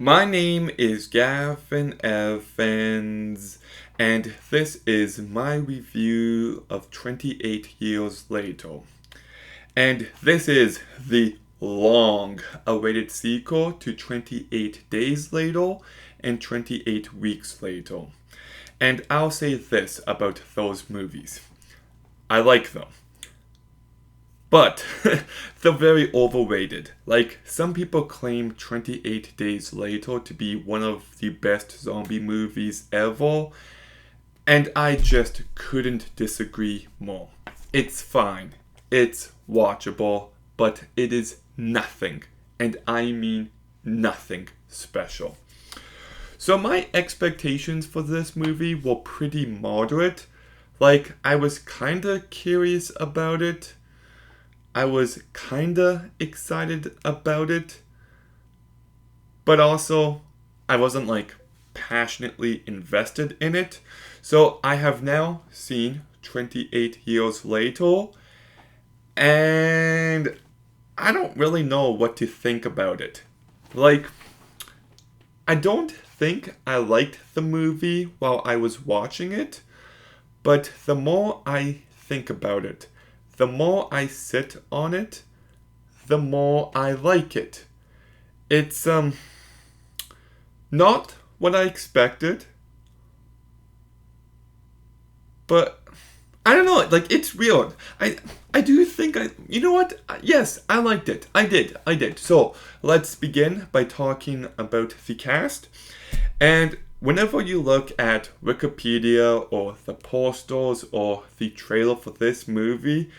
My name is Gavin Evans, and this is my review of 28 Years Later. And this is the long-awaited sequel to 28 Days Later and 28 Weeks Later. And I'll say this about those movies. I like them. But they're very overrated. Like, some people claim 28 Days Later to be one of the best zombie movies ever, and I just couldn't disagree more. It's fine, it's watchable, but it is nothing, and I mean nothing special. So, my expectations for this movie were pretty moderate. Like, I was kinda curious about it. I was kinda excited about it, but also I wasn't like passionately invested in it. So I have now seen 28 Years Later, and I don't really know what to think about it. Like, I don't think I liked the movie while I was watching it, but the more I think about it, the more I sit on it, the more I like it. It's not what I expected, but I don't know, like it's weird. I do think you know what? Yes, I liked it. I did. So, let's begin by talking about the cast. And whenever you look at Wikipedia or the posters or the trailer for this movie,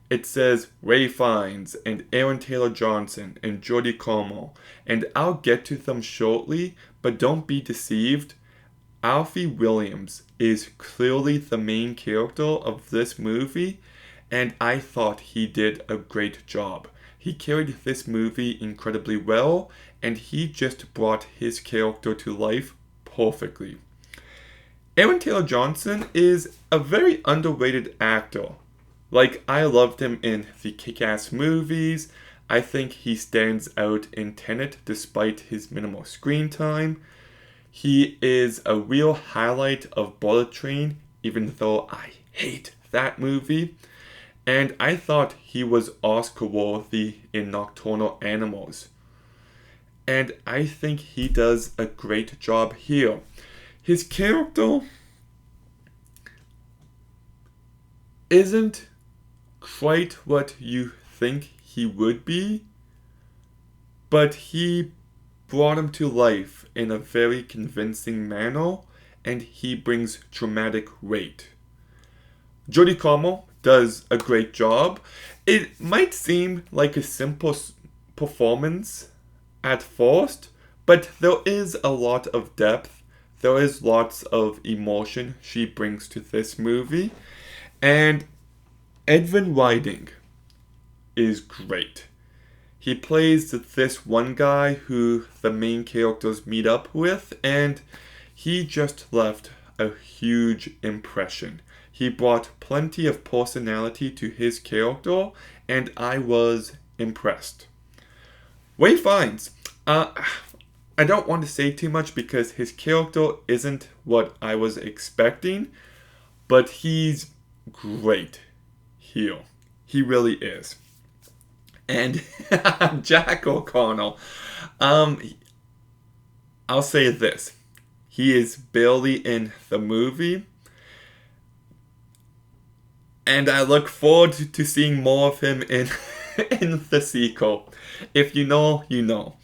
it says Ray Fiennes and Aaron Taylor Johnson and Jody Commel, and I'll get to them shortly, but don't be deceived. Alfie Williams is clearly the main character of this movie, and I thought he did a great job. He carried this movie incredibly well, and he just brought his character to life perfectly. Aaron Taylor Johnson is a very underrated actor. Like, I loved him in the Kick-Ass movies. I think he stands out in Tenet despite his minimal screen time. He is a real highlight of Bullet Train, even though I hate that movie. And I thought he was Oscar worthy in Nocturnal Animals. And I think he does a great job here. His character isn't quite what you think he would be, but he brought him to life in a very convincing manner, and he brings dramatic weight. Jody Commel does a great job. It might seem like a simple performance at first, but there is a lot of depth. There is lots of emotion she brings to this movie, and Edin Riding is great. He plays this one guy who the main characters meet up with, and he just left a huge impression. He brought plenty of personality to his character, and I was impressed. Ray Fiennes. I don't want to say too much because his character isn't what I was expecting, but he's great here. He really is. And Jack O'Connell, I'll say this. He is barely in the movie, and I look forward to seeing more of him in in the sequel. If you know, you know.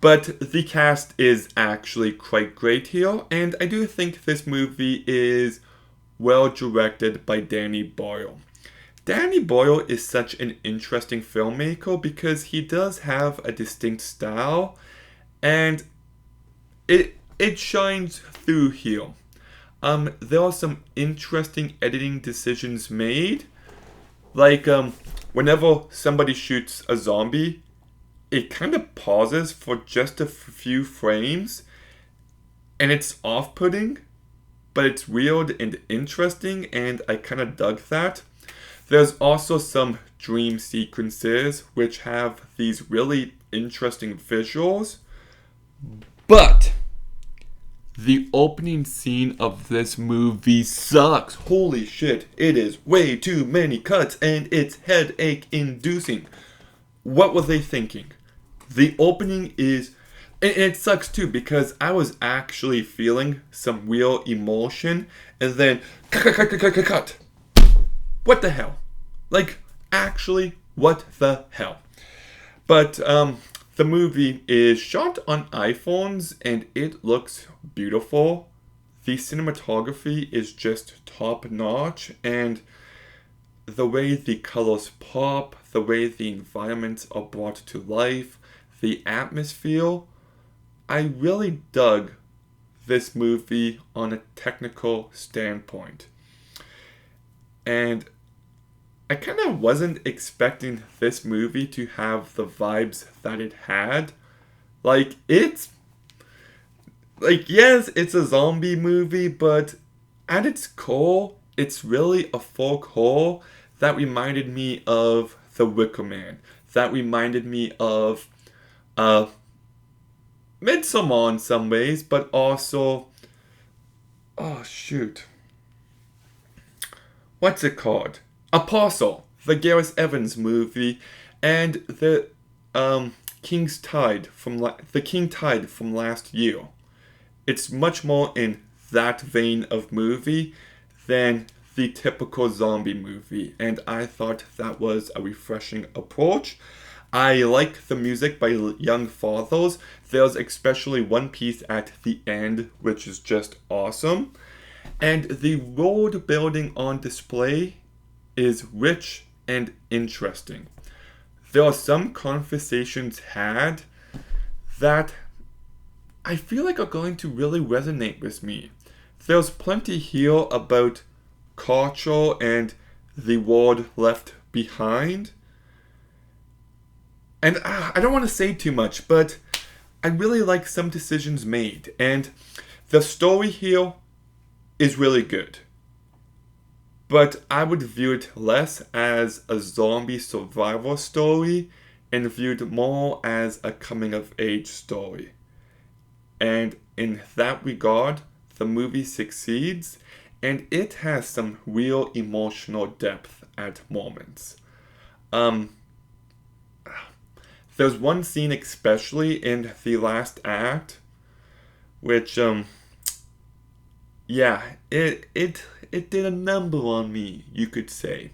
But the cast is actually quite great here, and I do think this movie is well directed by Danny Boyle. Danny Boyle is such an interesting filmmaker because he does have a distinct style, and it shines through here. There are some interesting editing decisions made, like whenever somebody shoots a zombie, it kind of pauses for just a few frames, and it's off-putting, but it's weird and interesting, and I kind of dug that. There's also some dream sequences which have these really interesting visuals, But the opening scene of this movie sucks. Holy shit, it is way too many cuts and it's headache inducing. What were they thinking? The opening is, and it sucks too because I was actually feeling some real emotion and then cut. What the hell? Like, actually, what the hell? But the movie is shot on iPhones and it looks beautiful. The cinematography is just top notch, and the way the colors pop, the way the environments are brought to life, the atmosphere, I really dug this movie on a technical standpoint. And I kind of wasn't expecting this movie to have the vibes that it had. Like, yes, it's a zombie movie, but at its core, it's really a folk horror that reminded me of The Wicker Man. That reminded me of Midsommar in some ways, but also, oh shoot, what's it called? Apostle, the Gareth Evans movie, and the King Tide from last year. It's much more in that vein of movie than the typical zombie movie, and I thought that was a refreshing approach. I like the music by Young Fathers. There's especially one piece at the end which is just awesome. And the world building on display is rich and interesting. There are some conversations had that I feel like are going to really resonate with me. There's plenty here about culture and the world left behind. And I don't want to say too much, but I really like some decisions made. And the story here is really good. But I would view it less as a zombie survival story and viewed more as a coming of age story. And in that regard, the movie succeeds, and it has some real emotional depth at moments. There's one scene especially in the last act, which it did a number on me, you could say.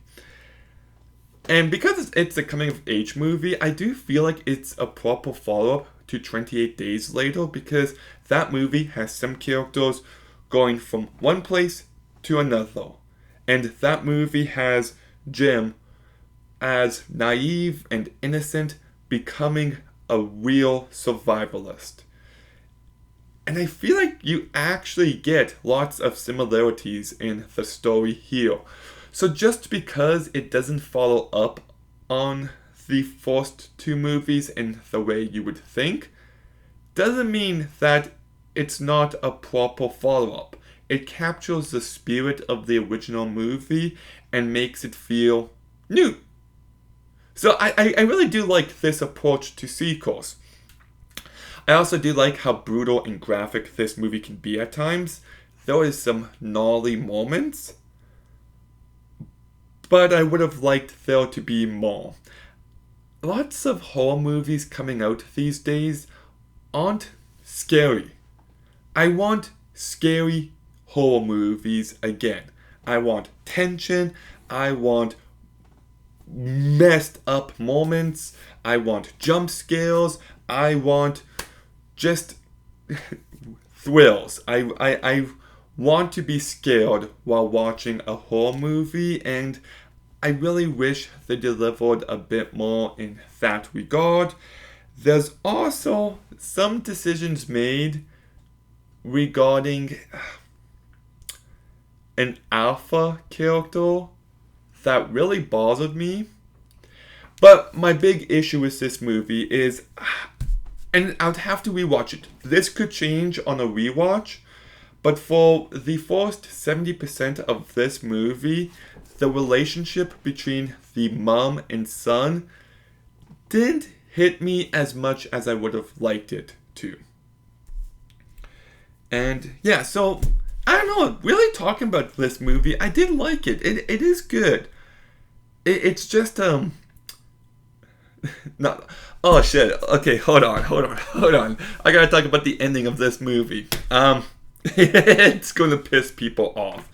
And because it's a coming of age movie, I do feel like it's a proper follow-up to 28 Days Later, because that movie has some characters going from one place to another. And that movie has Jim, as naive and innocent, becoming a real survivalist. And I feel like you actually get lots of similarities in the story here. So just because it doesn't follow up on the first two movies in the way you would think, doesn't mean that it's not a proper follow-up. It captures the spirit of the original movie and makes it feel new. So I really do like this approach to sequels. I also do like how brutal and graphic this movie can be at times. There is some gnarly moments, but I would have liked there to be more. Lots of horror movies coming out these days aren't scary. I want scary horror movies again. I want tension. I want messed up moments. I want jump scares. I want just thrills. I want to be scared while watching a horror movie, and I really wish they delivered a bit more in that regard. There's also some decisions made regarding an alpha character that really bothered me. But my big issue with this movie is, and I'd have to rewatch it. This could change on a rewatch, but for the first 70% of this movie, the relationship between the mom and son didn't hit me as much as I would have liked it to. And yeah, so I don't know. Really talking about this movie, I did like it. It is good. It's just not. Oh shit. Okay, hold on. I gotta talk about the ending of this movie. It's gonna piss people off.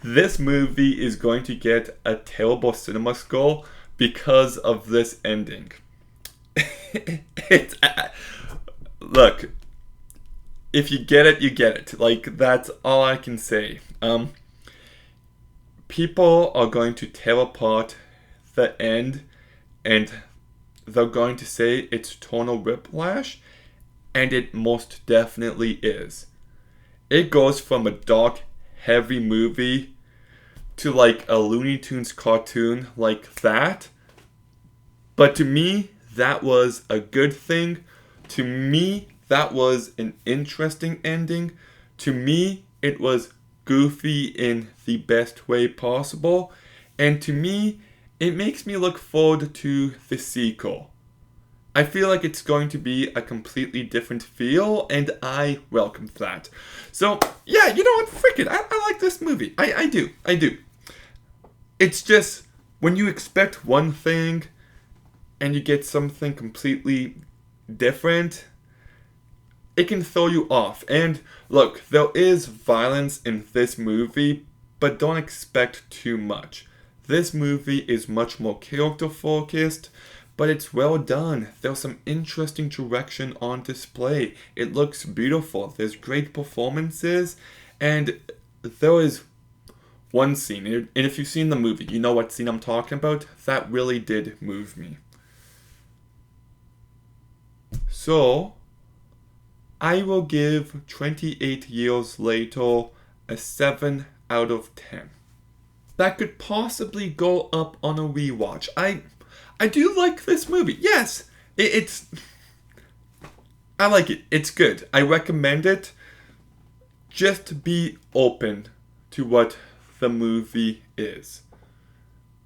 This movie is going to get a terrible cinema score because of this ending. It's look. If you get it, you get it. Like, that's all I can say. People are going to tear apart the end, and they're going to say it's tonal whiplash, and it most definitely is. It goes from a dark, heavy movie to like a Looney Tunes cartoon like that. But to me, that was a good thing. To me, that was an interesting ending. To me, it was goofy in the best way possible. And to me, it makes me look forward to the sequel. I feel like it's going to be a completely different feel, and I welcome that. So, yeah, you know what? Frick it. I like this movie. I do. It's just, when you expect one thing, and you get something completely different, it can throw you off. And look, there is violence in this movie, but don't expect too much. This movie is much more character focused, but it's well done. There's some interesting direction on display. It looks beautiful. There's great performances, and there is one scene, and if you've seen the movie, you know what scene I'm talking about. That really did move me. So, I will give 28 Years Later a 7 out of 10. That could possibly go up on a rewatch. I do like this movie. Yes, it's... I like it. It's good. I recommend it. Just be open to what the movie is.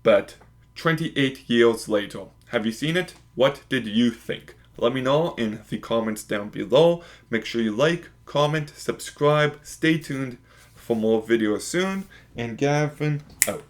But 28 Years Later. Have you seen it? What did you think? Let me know in the comments down below. Make sure you like, comment, subscribe. Stay tuned for more videos soon. And Gavin out.